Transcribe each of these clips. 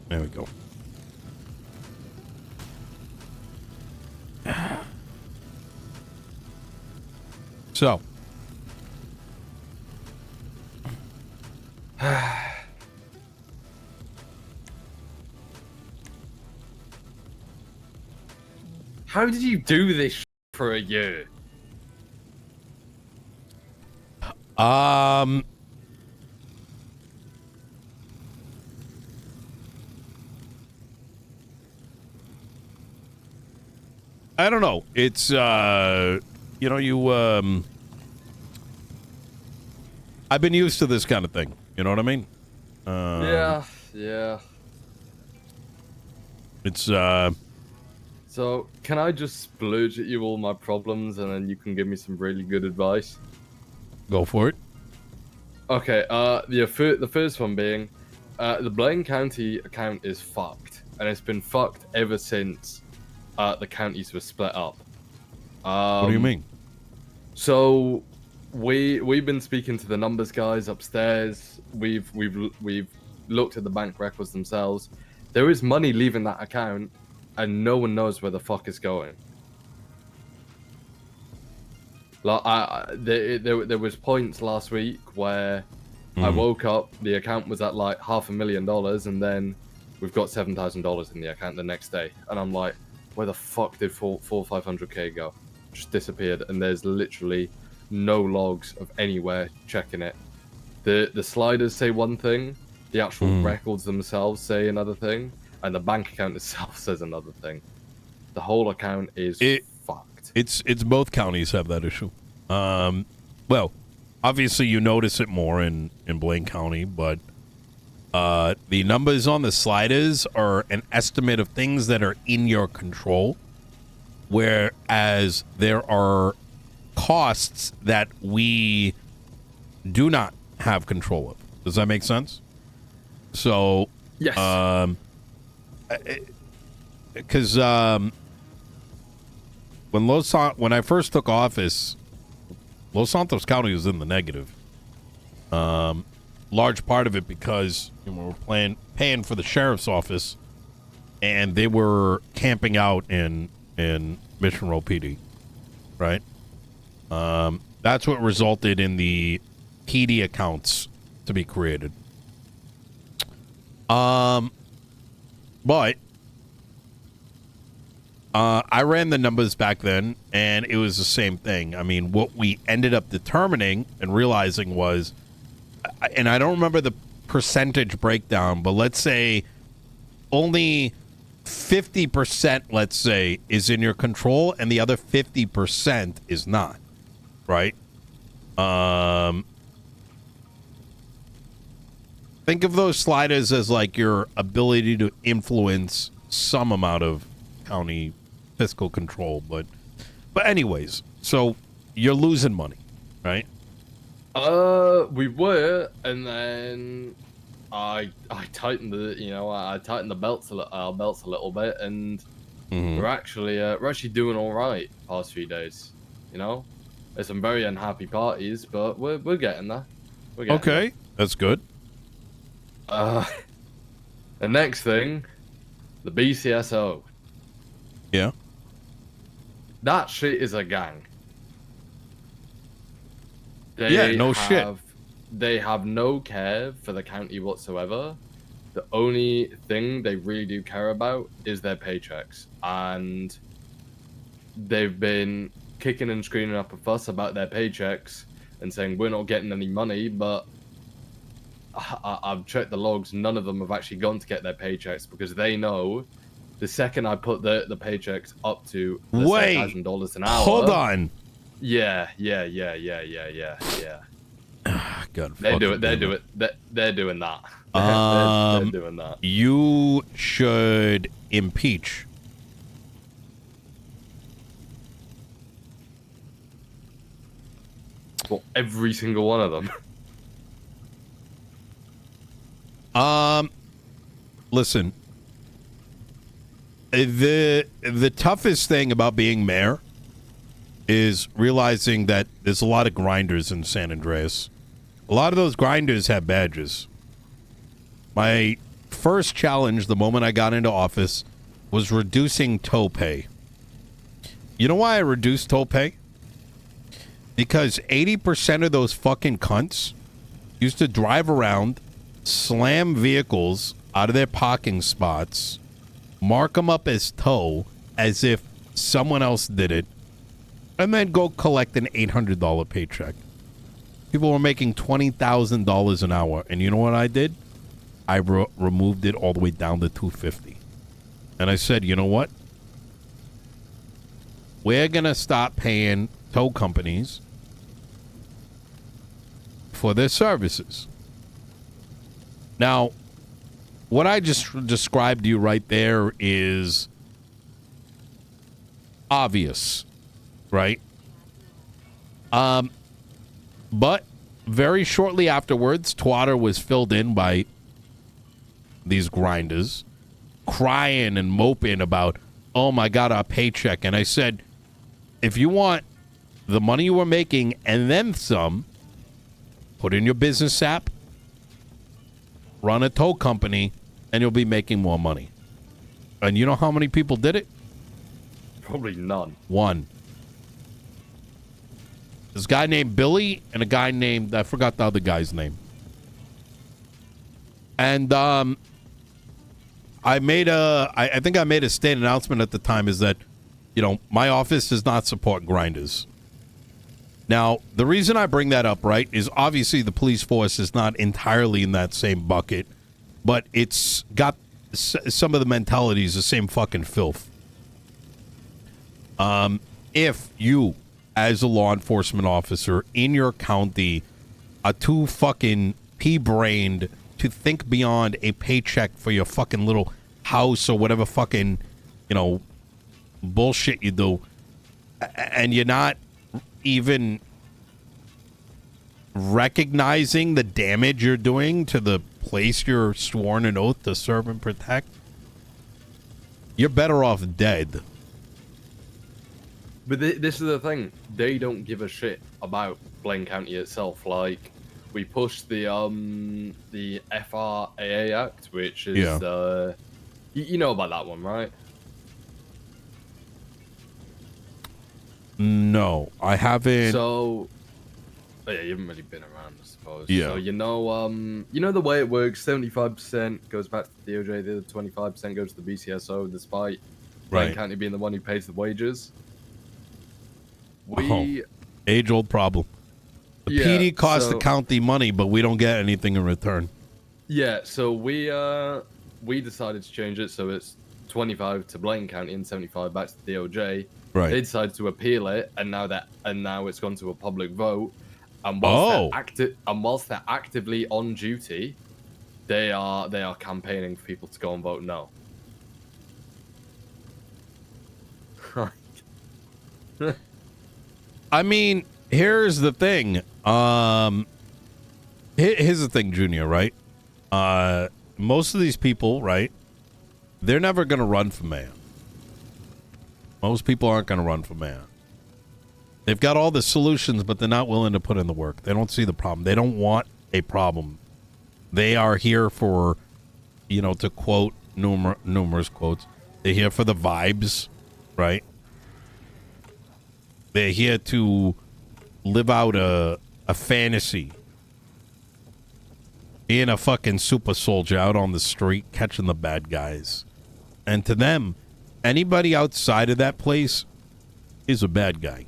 There we go. So. How did you do this for a year? I don't know. It's you know, I've been used to this kind of thing. You know what I mean? Yeah. It's So, can I just splurge at you all my problems and then you can give me some really good advice? Go for it. Okay, the first one being, the Blaine County account is fucked, and it's been fucked ever since the counties were split up. What do you mean? So, we've been speaking to the numbers guys upstairs. We've looked at the bank records themselves. There is money leaving that account, and no one knows where the fuck it's going. Like, there was points last week where I woke up, the account was at like $500,000, and then we've got $7,000 in the account the next day, and I'm like, where the fuck did 500k go? Just disappeared, and there's literally no logs of anywhere checking it. The sliders say one thing, the actual records themselves say another thing, and the bank account itself says another thing. The whole account is fucked. It's both counties have that issue. Well, obviously you notice it more in Blaine County, but the numbers on the sliders are an estimate of things that are in your control, whereas there are costs that we do not have control of. Does that make sense? So, yes. Because when I first took office, Los Santos County was in the negative. Large part of it because we're paying for the sheriff's office, and they were camping out in Mission Row PD, right? That's what resulted in the PD accounts to be created. But I ran the numbers back then, and it was the same thing. I mean, what we ended up determining and realizing was, and I don't remember the percentage breakdown, but let's say only 50%, let's say, is in your control, and the other 50% is not, right? Think of those sliders as like your ability to influence some amount of county fiscal control, but anyways, so you're losing money, right? We were, and then I tightened the belts a little bit, and we're actually doing all right the past few days. You know, there's some very unhappy parties, but we're getting there. Okay, that's good. The next thing, the BCSO. Yeah. That shit is a gang. Shit. They have no care for the county whatsoever. The only thing they really do care about is their paychecks. And they've been kicking and screaming up a fuss about their paychecks and saying we're not getting any money, but I've checked the logs. None of them have actually gone to get their paychecks because they know the second I put the paychecks up to $1,000 an hour. Hold on. Yeah. God, They're doing that. They're doing that. You should impeach. Well, every single one of them. Listen. The toughest thing about being mayor is realizing that there's a lot of grinders in San Andreas. A lot of those grinders have badges. My first challenge the moment I got into office was reducing tow pay. You know why I reduced tow pay? Because 80% of those fucking cunts used to drive around, slam vehicles out of their parking spots, mark them up as tow as if someone else did it, and then go collect an $800 paycheck. People were making $20,000 an hour, and you know what I did? I removed it all the way down to $250. And I said, you know what? We're going to stop paying tow companies for their services. Now, what I just described to you right there is obvious, right? But very shortly afterwards, Twitter was filled in by these grinders crying and moping about, oh my God, our paycheck. And I said, if you want the money you were making and then some, put in your business app, run a tow company, and you'll be making more money. And you know how many people did it? Probably none. One. This guy named Billy and a guy named, I forgot the other guy's name. And I think I made a state announcement at the time is that, you know, my office does not support grinders. Now, the reason I bring that up, right, is obviously the police force is not entirely in that same bucket, but it's got some of the mentalities, the same fucking filth. If you, as a law enforcement officer in your county, are too fucking pea-brained to think beyond a paycheck for your fucking little house or whatever fucking, you know, bullshit you do, and you're not even recognizing the damage you're doing to the place you're sworn an oath to serve and protect, you're better off dead. But this is the thing. They don't give a shit about Blaine County itself. Like, we pushed the FRAA Act, which is, you know about that one, right? No, I haven't. So, oh yeah, you haven't really been around, I suppose. Yeah. So you know the way it works. 75% goes back to the DOJ. The other 25% goes to the BCSO, despite Blaine County being the one who pays the wages. Age-old problem. The PD costs the county money, but we don't get anything in return. Yeah, so we decided to change it so it's 25 to Blaine County and 75 back to the DOJ. Right. They decided to appeal it, and now it's gone to a public vote. And whilst they're actively on duty, they are campaigning for people to go and vote no. I mean, here's the thing. Here's the thing, Junior, right? Most of these people, right, they're never going to run for mayor. Most people aren't going to run for mayor. They've got all the solutions, but they're not willing to put in the work. They don't see the problem. They don't want a problem. They are here for, you know, to quote numerous quotes, they're here for the vibes, right? They're here to live out a fantasy. Being a fucking super soldier out on the street, catching the bad guys. And to them, anybody outside of that place is a bad guy.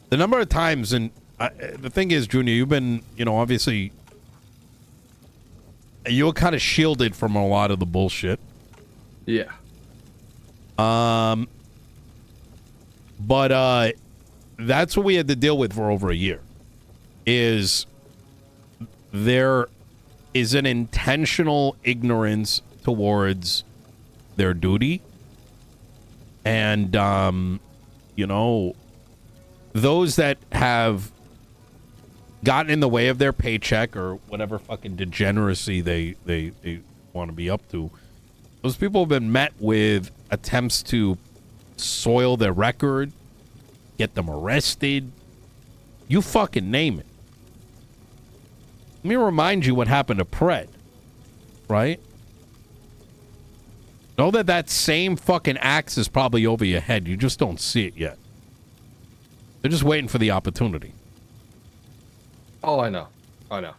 The number of times, and the thing is, Junior, you've been, you know, obviously, you were kind of shielded from a lot of the bullshit. Yeah. But that's what we had to deal with for over a year. Is there is an intentional ignorance towards their duty, and you know, those that have gotten in the way of their paycheck or whatever fucking degeneracy they want to be up to, those people have been met with attempts to soil their record, get them arrested, you fucking name it. Let me remind you what happened to Pret, right? Know that that same fucking axe is probably over your head. You just don't see it yet. They're just waiting for the opportunity. Oh, I know. I know.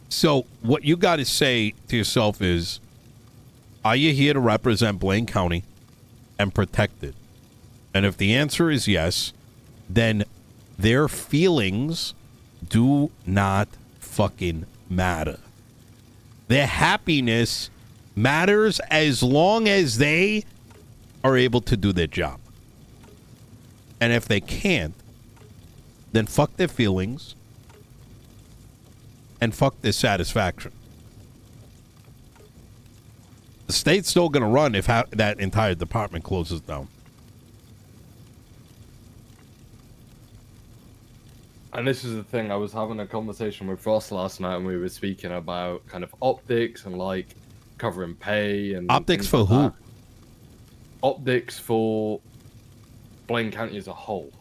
So what you got to say to yourself is, are you here to represent Blaine County and protect it? And if the answer is yes, then their feelings do not fucking matter. Their happiness matters as long as they are able to do their job. And if they can't, then fuck their feelings and fuck their satisfaction. The state's still going to run if that entire department closes down. And this is the thing, I was having a conversation with Ross last night and we were speaking about kind of optics and like covering pay and optics for like who? that. Optics for Blaine County as a whole,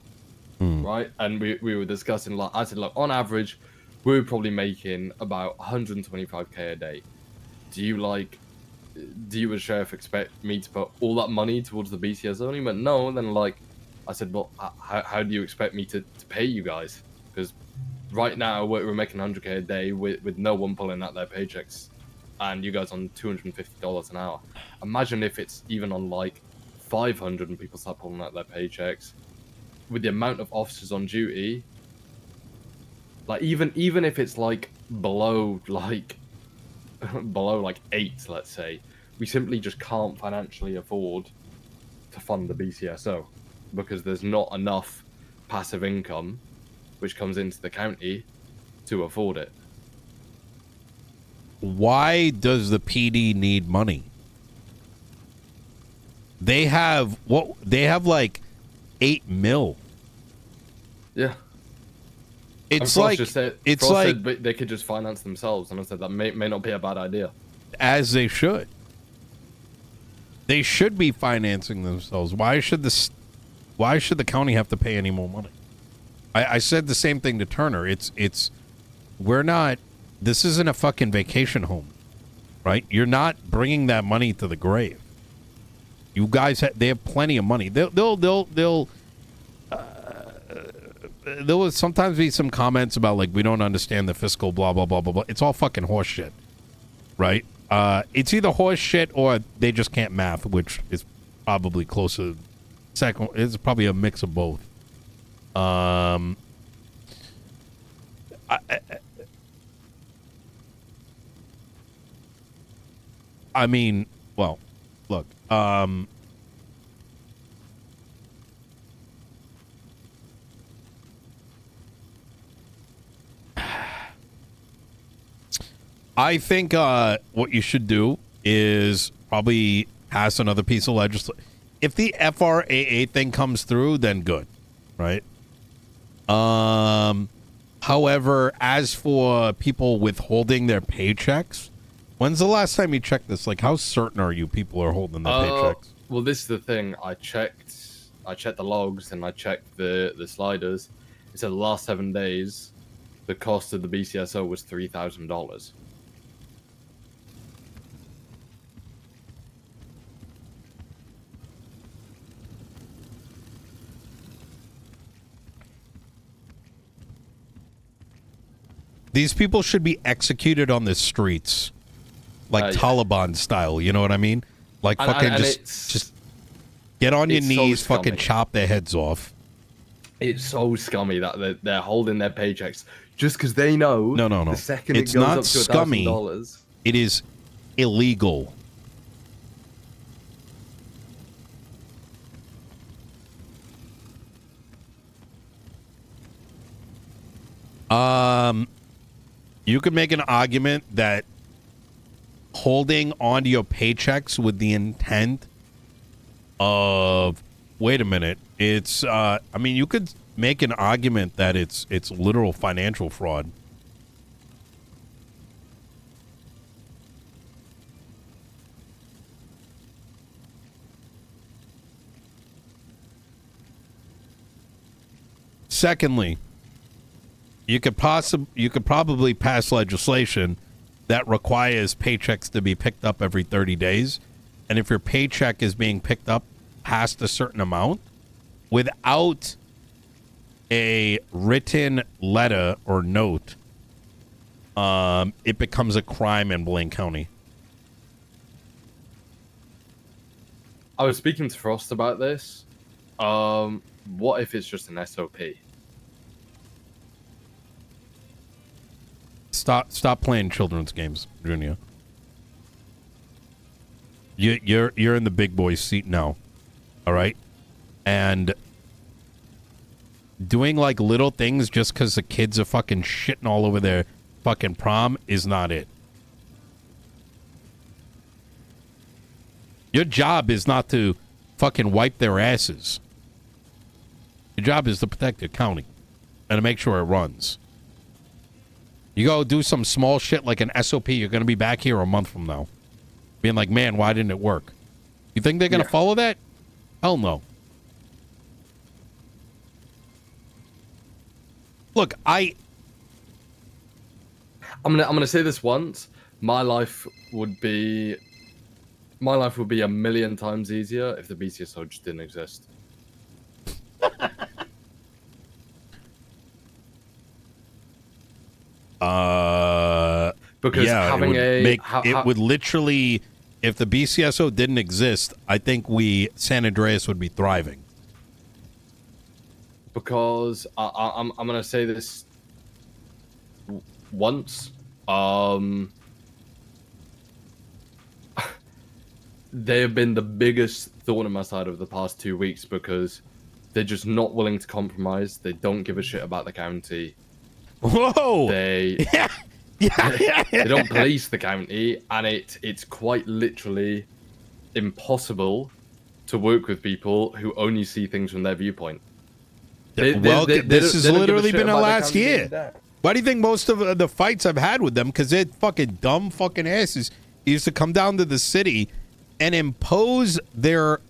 right? And we were discussing, like, I said, like, on average, we're probably making about 125k a day. Do you as sheriff expect me to put all that money towards the BCSO? And he went, no. And then, like, I said, well, how do you expect me to pay you guys? Because right now we're making 100k a day with no one pulling out their paychecks, and you guys on $250 an hour. Imagine if it's even on like 500 and people start pulling out their paychecks. With the amount of officers on duty, like even if it's like below like 8, let's say, we simply just can't financially afford to fund the BCSO because there's not enough passive income which comes into the county to afford it. Why does the PD need money? They have like 8 mil. Yeah. It's Frost like just said, it's Frost like said they could just finance themselves, and I said that may not be a bad idea. as they should. They should be financing themselves. Why should the county have to pay any more money? I said the same thing to Turner. We're not. This isn't a fucking vacation home, right? You're not bringing that money to the grave. You guys, they have plenty of money. There will sometimes be some comments about like we don't understand the fiscal blah blah blah blah blah. It's all fucking horse shit, right? It's either horse shit or they just can't math, which is probably closer. Second, it's probably a mix of both. I mean, well, look, I think what you should do is probably pass another piece of legislation. If the FRAA thing comes through, then good, right? However, as for people withholding their paychecks, when's the last time you checked this? Like, how certain are you people are holding their paychecks? Well, this is the thing. I checked the logs and I checked the sliders. It said the last 7 days, the cost of the BCSO was $3,000. These people should be executed on the streets, like Taliban style. You know what I mean? Like fucking just get on your knees, so fucking chop their heads off. It's so scummy that they're holding their paychecks just because they know. No. The second it's it goes not up to scummy. $1,000, it is illegal. You could make an argument that holding onto your paychecks with the intent of, wait a minute, it's, I mean, you could make an argument that it's literal financial fraud. Secondly, you could probably pass legislation that requires paychecks to be picked up every 30 days. And if your paycheck is being picked up past a certain amount, without a written letter or note, it becomes a crime in Blaine County. I was speaking to Frost about this. What if it's just an SOP? Stop playing children's games, Junior. You're in the big boy seat now, all right? And doing like little things just because the kids are fucking shitting all over their fucking prom is not it. Your job is not to fucking wipe their asses. Your job is to protect your county and to make sure it runs. You go do some small shit like an SOP, you're going to be back here a month from now. Being like, man, why didn't it work? You think they're going to follow that? Hell no. Look, I'm gonna say this once. My life would be a million times easier if the BCSO just didn't exist. Because yeah, having it would literally, if the BCSO didn't exist, I think San Andreas would be thriving. Because I'm gonna say this once. They have been the biggest thorn in my side over the past 2 weeks because they're just not willing to compromise. They don't give a shit about the county. Whoa! They don't police the county, and it's quite literally impossible to work with people who only see things from their viewpoint. This has literally been our last year. Why do you think most of the fights I've had with them? Because they're fucking dumb fucking asses. Used to come down to the city and impose their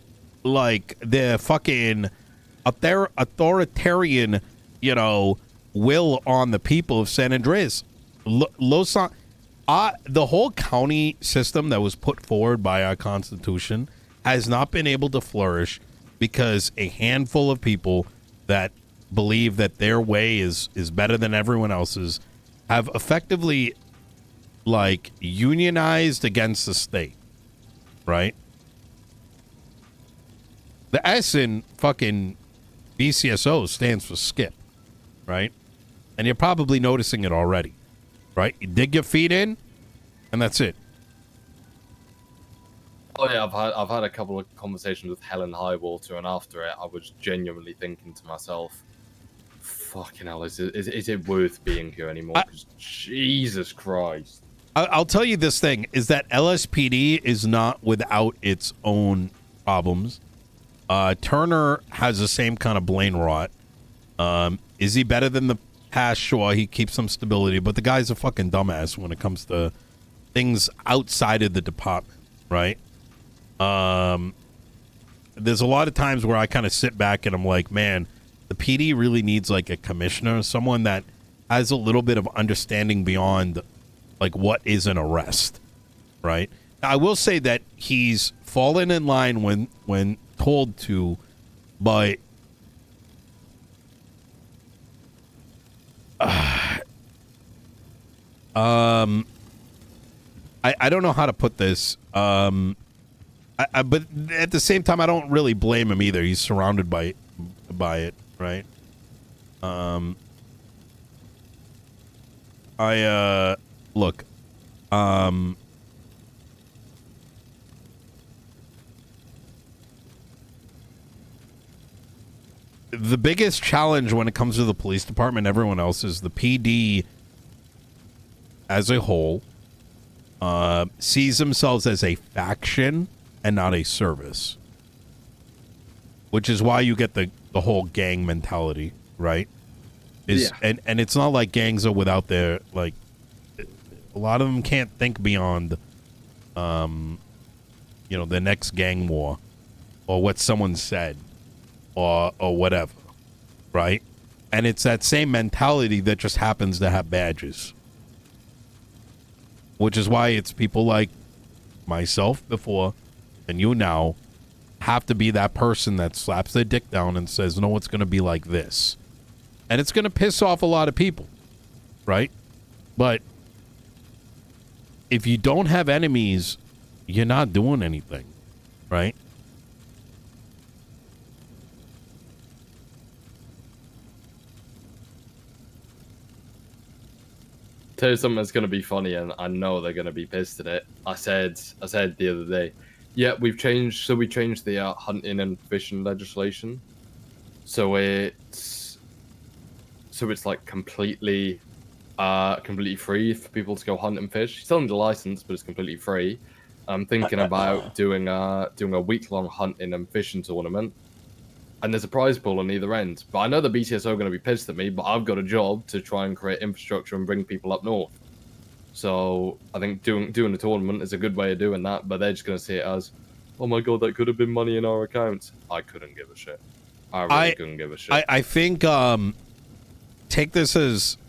fucking authoritarian, will on the people of San Andreas. The whole county system that was put forward by our Constitution has not been able to flourish because a handful of people that believe that their way is better than everyone else's have effectively unionized against the state, right? The S in fucking BCSO stands for skip, right? And you're probably noticing it already, right? You dig your feet in, and that's it. Oh yeah, I've had a couple of conversations with Helen Highwater, and after it, I was genuinely thinking to myself, "Fucking hell, is it worth being here anymore?" Because Jesus Christ. I'll tell you this thing, is that LSPD is not without its own problems. Turner has the same kind of brain rot. Is he better than the past? Sure, he keeps some stability, but the guy's a fucking dumbass when it comes to things outside of the department, right? There's a lot of times where I kind of sit back and I'm like, man, the PD really needs a commissioner, someone that has a little bit of understanding beyond what is an arrest, right? I will say that he's fallen in line when told to, but I don't know how to put this. But at the same time, I don't really blame him either. He's surrounded by it, right? Look. The biggest challenge when it comes to the police department and everyone else is the PD as a whole sees themselves as a faction and not a service, which is why you get the whole gang mentality, right? And it's not like gangs are without their a lot of them can't think beyond the next gang war or what someone said or whatever, right? And it's that same mentality that just happens to have badges. Which is why it's people like myself before and you now have to be that person that slaps their dick down and says, no, it's going to be like this. And it's going to piss off a lot of people, right? But if you don't have enemies, you're not doing anything, right? Tell you something that's going to be funny, and I know they're going to be pissed at it. I said the other day, yeah, we changed the hunting and fishing legislation, so it's like completely free for people to go hunt and fish. You still need a license, but it's completely free. I'm thinking about doing a week-long hunting and fishing tournament, and there's a prize pool on either end. But I know the BCSO are going to be pissed at me, but I've got a job to try and create infrastructure and bring people up north. So I think doing a tournament is a good way of doing that, but they're just going to see it as, oh my god, that could have been money in our account. I couldn't give a shit. I really couldn't give a shit. I think take this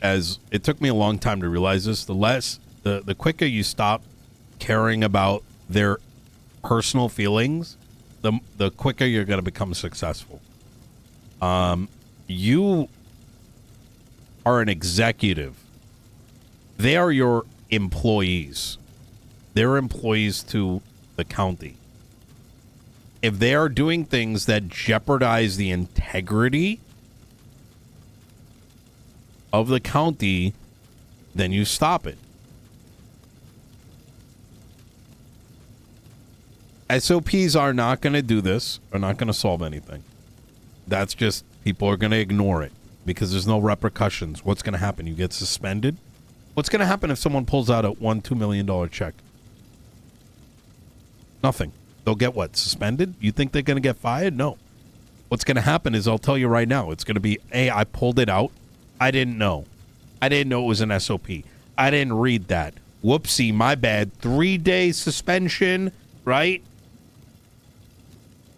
as it took me a long time to realize this. The quicker you stop caring about their personal feelings, the quicker you're going to become successful. You are an executive. They are your employees. They're employees to the county. If they are doing things that jeopardize the integrity of the county, then you stop it. SOPs are not going to do this, are not going to solve anything. That's just, people are going to ignore it because there's no repercussions. What's going to happen? You get suspended? What's going to happen if someone pulls out a $2 million check? Nothing. They'll get what? Suspended? You think they're going to get fired? No. What's going to happen is, I'll tell you right now, it's going to be, hey, I pulled it out. I didn't know. I didn't know it was an SOP. I didn't read that. Whoopsie, my bad. 3-day suspension, right?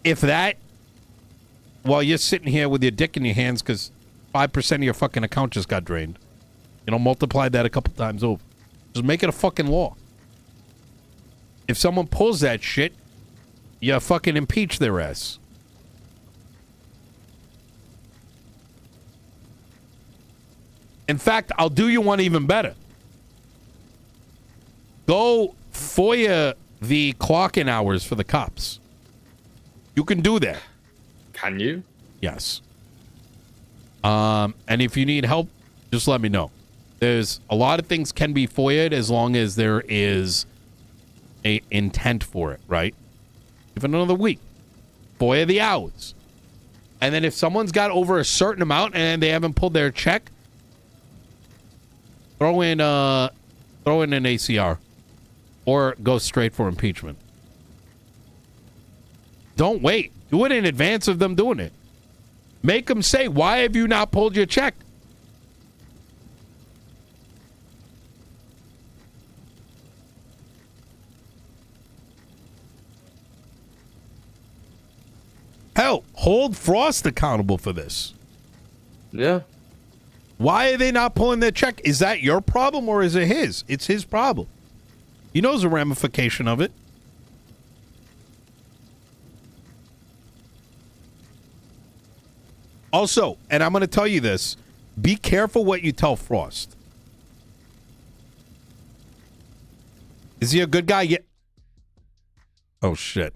If that, while you're sitting here with your dick in your hands because 5% of your fucking account just got drained, multiply that a couple times over. Just make it a fucking law. If someone pulls that shit, you fucking impeach their ass. In fact, I'll do you one even better. Go FOIA the clocking hours for the cops. You can do that. Can you? Yes. And if you need help, just let me know. There's a lot of things can be FOIA'd as long as there is a intent for it, right? Even another week. FOIA the hours. And then if someone's got over a certain amount and they haven't pulled their check, throw in an ACR or go straight for impeachment. Don't wait. Do it in advance of them doing it. Make them say, why have you not pulled your check? Hell, hold Frost accountable for this. Yeah. Why are they not pulling their check? Is that your problem or is it his? It's his problem. He knows the ramification of it. Also, and I'm going to tell you this, be careful what you tell Frost. Is he a good guy? Yeah. Oh, shit.